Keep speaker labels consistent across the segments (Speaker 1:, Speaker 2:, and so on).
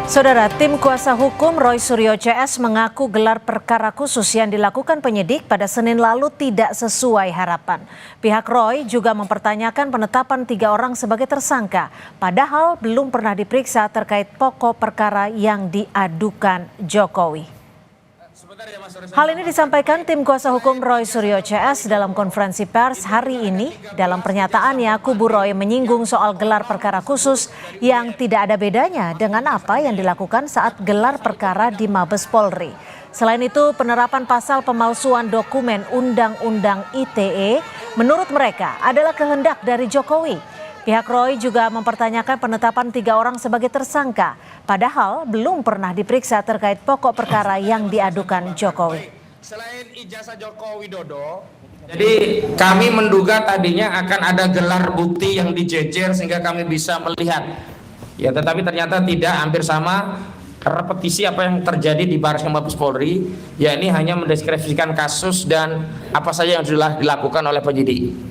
Speaker 1: Saudara, tim kuasa hukum Roy Suryo CS mengaku gelar perkara khusus yang dilakukan penyidik pada Senin lalu tidak sesuai harapan. Pihak Roy juga mempertanyakan penetapan 3 orang sebagai tersangka, padahal belum pernah diperiksa terkait pokok perkara yang diadukan Jokowi. Hal ini disampaikan tim kuasa hukum Roy Suryo CS dalam konferensi pers hari ini. Dalam pernyataannya, kubu Roy menyinggung soal gelar perkara khusus yang tidak ada bedanya dengan apa yang dilakukan saat gelar perkara di Mabes Polri. Selain itu, penerapan pasal pemalsuan dokumen Undang-Undang ITE menurut mereka adalah kehendak dari Jokowi. Pihak Roy juga mempertanyakan penetapan 3 orang sebagai tersangka, padahal belum pernah diperiksa terkait pokok perkara yang diadukan Jokowi.
Speaker 2: Selain ijazah Joko Widodo, jadi kami menduga tadinya akan ada gelar bukti yang dijejer sehingga kami bisa melihat. Ya, tetapi ternyata tidak, hampir sama repetisi apa yang terjadi di Baris Mabes Polri, ya ini hanya mendeskripsikan kasus dan apa saja yang sudah dilakukan oleh penyidik.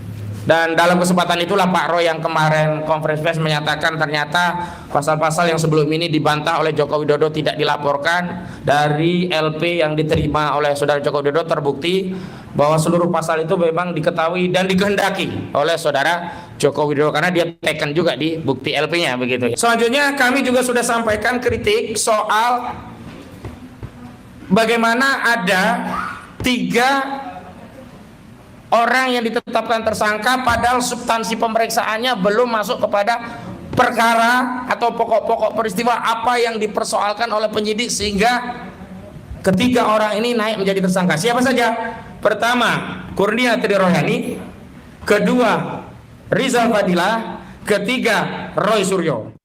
Speaker 2: Dan dalam kesempatan itulah Pak Roy yang kemarin konferensi pers menyatakan ternyata pasal-pasal yang sebelum ini dibantah oleh Joko Widodo tidak dilaporkan. Dari LP yang diterima oleh saudara Joko Widodo terbukti bahwa seluruh pasal itu memang diketahui dan dikehendaki oleh saudara Joko Widodo karena dia tekan juga di bukti LP-nya begitu. Selanjutnya kami juga sudah sampaikan kritik soal bagaimana ada 3 orang yang ditetapkan tersangka padahal substansi pemeriksaannya belum masuk kepada perkara atau pokok-pokok peristiwa apa yang dipersoalkan oleh penyidik sehingga ketiga orang ini naik menjadi tersangka. Siapa saja? Pertama, Kurnia Triroyani, kedua, Rizal Fadilah, ketiga, Roy Suryo.